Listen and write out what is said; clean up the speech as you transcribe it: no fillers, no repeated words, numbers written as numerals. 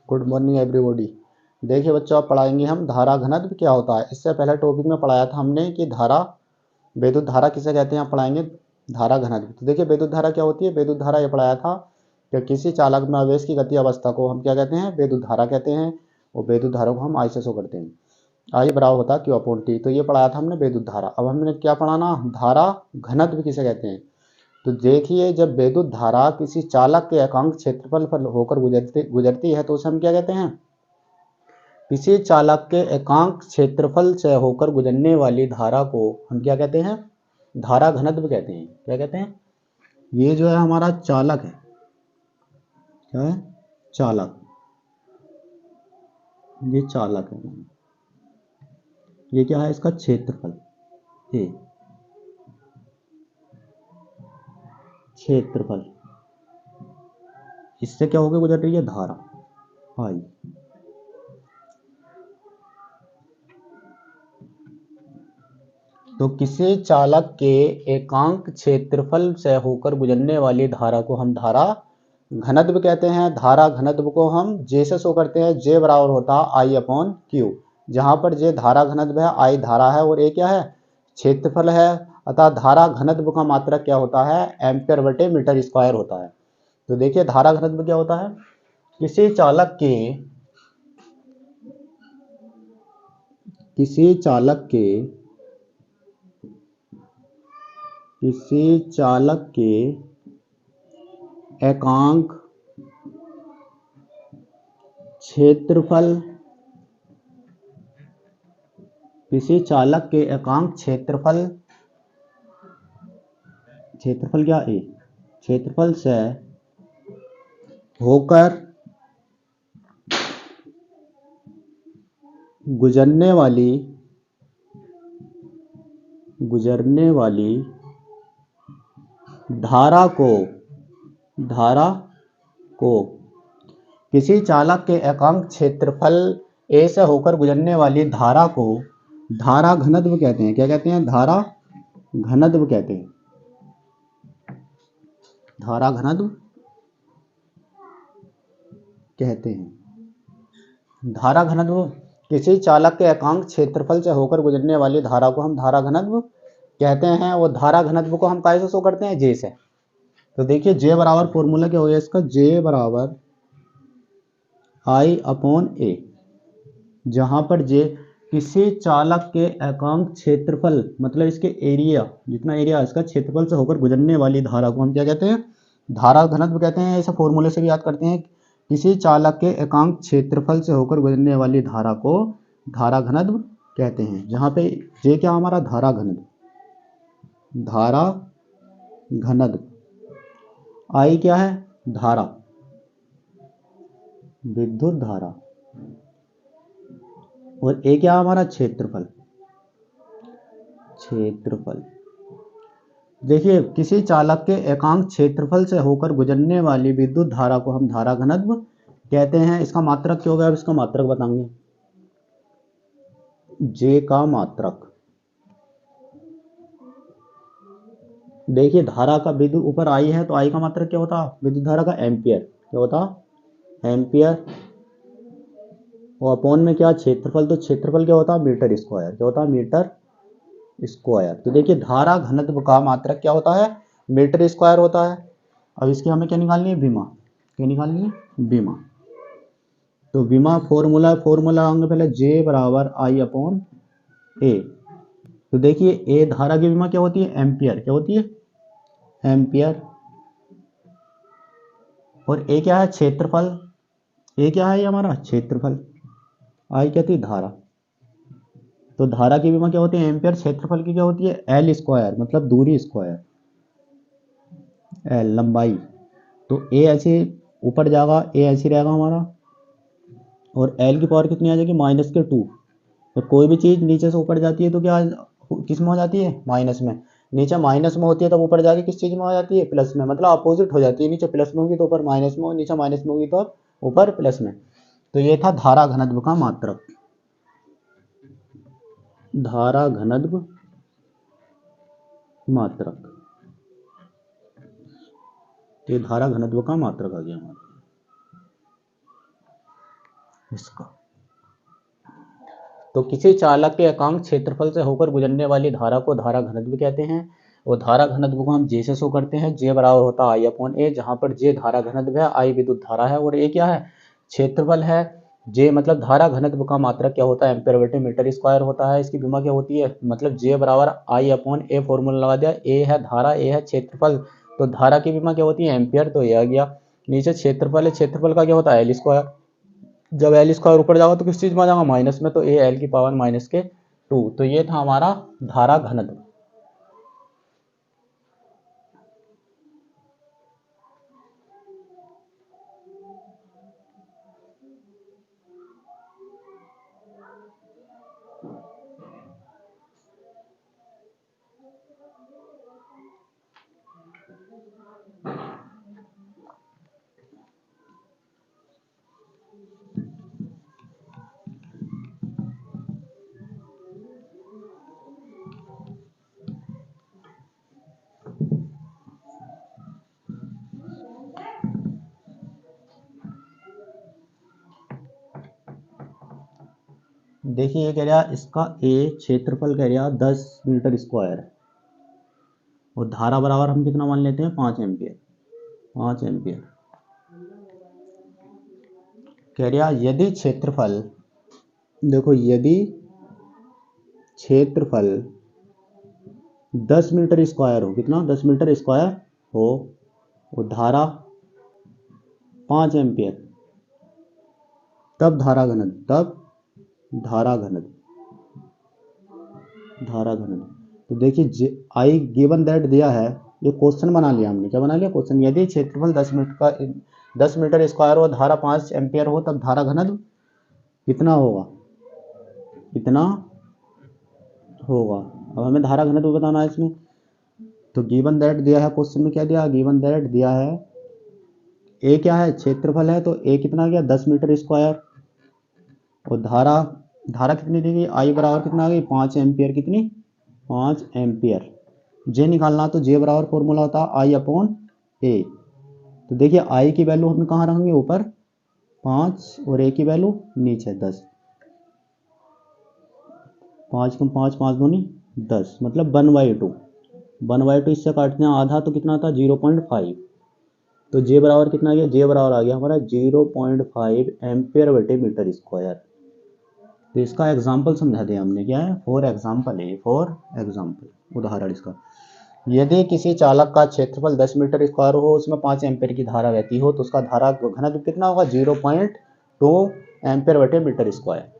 Good morning everybody. देखिए बच्चों, आप पढ़ाएंगे हम धारा घनत्व क्या होता है। इससे पहले टॉपिक में पढ़ाया था हमने कि धारा, विद्युत धारा किसे कहते हैं। आप पढ़ाएंगे धारा घनत्व। तो देखिए विद्युत धारा क्या होती है। विद्युत धारा ये पढ़ाया था कि किसी चालक में आवेश की गति अवस्था को हम क्या कहते हैं, विद्युत धारा कहते हैं। और विद्युत धारा को हम आई से शो करते हैं। आई बराबर होता है Q/T। तो ये पढ़ाया था हमने विद्युत धारा। अब हमने क्या पढ़ाना, धारा घनत्व किसे कहते हैं। तो देखिए, जब विद्युत धारा किसी चालक के एकांक क्षेत्रफल पर होकर गुजरती है तो उसे हम क्या कहते हैं, किसी चालक के एकांक क्षेत्रफल से होकर गुजरने वाली धारा को हम क्या कहते हैं, धारा घनत्व कहते हैं। क्या कहते हैं, ये जो है हमारा चालक है, क्या है, चालक, ये चालक है, ये क्या है, इसका क्षेत्रफल, ये क्षेत्रफल, इससे क्या होकर गुजर रही है, धारा आई। तो किसी चालक के एकांक क्षेत्रफल से होकर गुजरने वाली धारा को हम धारा घनत्व कहते हैं। धारा घनत्व को हम जे से शो करते हैं। जे बराबर होता है I/Q, जहां पर जे धारा घनत्व है, आई धारा है और ए क्या है, क्षेत्रफल है। अतः धारा घनत्व का मात्रक क्या होता है, एम्पियर बटे मीटर स्क्वायर होता है। तो देखिए धारा घनत्व क्या होता है, किसी चालक के किसी चालक के एकांक क्षेत्रफल, किसी चालक के एकांक क्षेत्रफल क्या ए, क्षेत्रफल से होकर गुजरने वाली धारा को किसी चालक के एकांक क्षेत्रफल ए से होकर गुजरने वाली धारा को धारा घनत्व कहते हैं। क्या कहते हैं, धारा घनत्व कहते हैं। धारा घनत्व कहते हैं। धारा घनत्व, किसी चालक के एकांक क्षेत्रफल से होकर गुजरने वाली धारा को हम धारा घनत्व कहते हैं। और धारा घनत्व को हम कैसे शो करते हैं, जे से। तो देखिए जे बराबर, फॉर्मूला क्या हो गया इसका, जे बराबर I/A, जहां पर जे किसी चालक के एकांक क्षेत्रफल, मतलब इसके एरिया, जितना एरिया इसका क्षेत्रफल से होकर गुजरने वाली धारा को हम क्या कहते हैं, धारा घनत्व कहते हैं। ऐसे फॉर्मूले से भी याद करते हैं, किसी चालक के एकांक क्षेत्रफल से होकर गुजरने वाली धारा को धारा घनत्व कहते हैं। जहां पे जे क्या हमारा, धारा घनत्व, आई क्या है, धारा, विद्युत धारा, और ए क्या हमारा, क्षेत्रफल। देखिए किसी चालक के एकांक क्षेत्रफल से होकर गुजरने वाली विद्युत धारा को हम धारा घनत्व कहते हैं। इसका मात्रक क्या होगा, अब इसका मात्रक बताएंगे, जे का मात्रक। देखिए धारा का विद्युत ऊपर आई है, तो आई का मात्रक क्या होता, विद्युत धारा का एम्पियर, क्या होता, एम्पियर। और अपॉन में क्या, क्षेत्रफल, तो क्षेत्रफल क्या होता है, मीटर स्क्वायर, क्या होता है, मीटर स्क्वायर। तो देखिए धारा घनत्व का मात्रक क्या होता है, मीटर स्क्वायर होता है। अब इसकी हमें क्या निकालनी है, विमा। क्या निकालनी है, विमा। तो विमा फॉर्मूला होंगे पहले, जे बराबर I/A। तो देखिए ए धारा की विमा क्या होती है, एम्पियर, क्या होती है, एम्पियर। और ए क्या है, क्षेत्रफल, ए क्या है, ये हमारा क्षेत्रफल। आई क्या थी, धारा। तो धारा की विमा क्या होती है, एम्पियर। क्षेत्रफल की क्या होती है, एल स्क्वायर, मतलब दूरी स्क्वायर, एल लंबाई। तो ए ऐसे ऊपर जाएगा, ए ऐसे रहेगा हमारा, और एल की पावर कितनी आ जाएगी, -2। तो कोई भी चीज नीचे से ऊपर जाती है तो क्या किस में हो जाती है, माइनस में। नीचे माइनस में होती है तब ऊपर जाके किस चीज में हो जाती है, प्लस में। मतलब अपोजिट हो जाती है, नीचे प्लस में होगी तो ऊपर माइनस में, और नीचे माइनस में होगी तो ऊपर प्लस में। तो ये था धारा घनत्व का मात्रक, धारा घनत्व मात्रक। तो ये धारा घनत्व का मात्रक आ गया हमारा। इसका। तो किसी चालक के एकांक क्षेत्रफल से होकर गुजरने वाली धारा को धारा घनत्व कहते हैं। और धारा घनत्व को हम जे से शो करते हैं, जे बराबर होता है आई अपॉन ए, जहां पर जे धारा घनत्व है, आई विद्युत धारा है और ए क्या है, क्षेत्रफल है। जे मतलब धारा घनत्व का मात्रक क्या होता है, एम्पीयर बटे मीटर स्क्वायर होता है। इसकी विमा क्या होती है, मतलब जे बराबर आई अपॉन ए, फॉर्मूला लगा दिया, ए है धारा, ए है क्षेत्रफल, तो धारा की विमा क्या होती है, एम्पीयर, तो ये आ गया। नीचे क्षेत्रफल है, क्षेत्रफल का क्या होता है, एल स्क्वायर। जब एल स्क्वायर ऊपर जाएगा तो किस चीज में आ जाएगा, माइनस में, तो ए एल की पावर माइनस के 2। तो ये था हमारा धारा घनत्व। देखिए ये कह रहा इसका ए क्षेत्रफल कह रहा 10 मीटर स्क्वायर है और धारा बराबर हम कितना मान लेते हैं, 5 एम्पियर। 5 एम्पियर कह रहा यदि क्षेत्रफल, देखो यदि क्षेत्रफल 10 मीटर स्क्वायर हो, कितना, 10 मीटर स्क्वायर हो और धारा 5 एम्पियर, तब धारा घनत्व, धारा घनत्व। तो देखिए आई गिवन दैट दिया है, ये क्वेश्चन बना लिया हमने, क्या बना लिया, क्वेश्चन। यदि क्षेत्रफल 10 मीटर स्क्वायर हो, धारा 5 एम्पियर हो, तब धारा घनत्व कितना होगा, कितना होगा। अब हमें धारा घनत्व बताना है इसमें। तो गिवन दैट दिया है, क्वेश्चन में क्या दिया, गिवन दैट दिया है, ए क्या है, क्षेत्रफल है, तो ए कितना गया, 10 मीटर स्क्वायर और धारा कितनी दी गई, आई बराबर कितना आ गई, 5 एम्पियर, कितनी, 5 एम्पियर। जे निकालना, तो जे बराबर फॉर्मूला होता है आई अपॉन ए। तो देखिए आई की वैल्यू हम कहाँ रखेंगे, ऊपर 5 और ए की वैल्यू नीचे 10। 5 को 5, 5 दूनी 10, मतलब 1/2। 1/2 इससे काटते हैं आधा, तो कितना था, 0.5। तो जे बराबर कितना आ गया, जे बराबर आ गया हमारा 0.5 एम्पियर बटे मीटर स्क्वायर। तो इसका एग्जाम्पल समझा दिया हमने, क्या है, फॉर एग्जाम्पल है, फॉर एग्जाम्पल, उदाहरण इसका। यदि किसी चालक का क्षेत्रफल 10 मीटर स्क्वायर हो, उसमें 5 एम्पियर की धारा बहती हो, तो उसका धारा घनत्व कितना होगा, 0.2 एम्पियर बटे मीटर स्क्वायर।